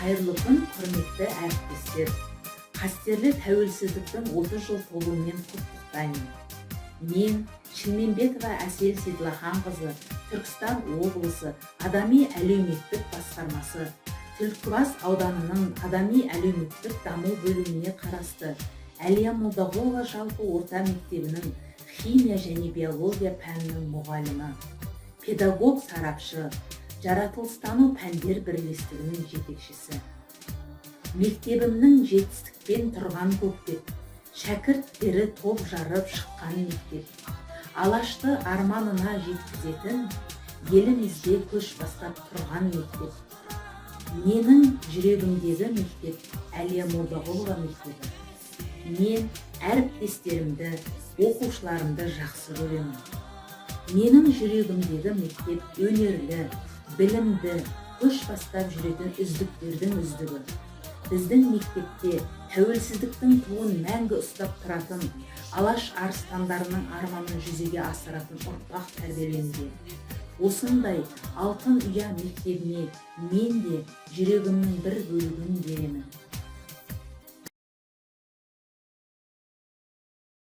Қайырлы күн, құрметті әріптестер. Қастерлі тәуелсіздіктің 30 жыл толуымен құттықтаймын. Мен Шілмембетова Әсел Седлаханқызы, Түркістан облысы Адами әлеуметтік басқармасы, Түлкібас ауданының Адами әлеуметтік даму бөліміне қарасты Әлия Молдағұлова жалпы орта мектебінің химия және биология пәнінің мұғалімі, педагог сарапшы, жаратылыстану пәндер бірлестігінің жетекшісі. Мектебімнің жетістікпен тұрған көкбет, шәкірттері топ жарып шыққан мектеп. Алашты арманына жеткізетін, елімізде көш бастап тұрған мектеп. Менің жүрегімдегі мектеп Әлия Молдағұлова мектебі. Мен әріптестерімді, оқушыларымды жақсы көремін. Менің жүрегімдегі мектеп өнерлі, білімді, көш бастап жүретін үздіктердің үздігі. Біздің мектепте тәуелсіздіктің туын мәңгі ұстап тұратын, алаш арыстандарының арманын жүзеге асыратын ұрпақ тәрбиеленген. Осындай алтын ұя мектебіне мен де жүрегімнің бір бөлігін беремін.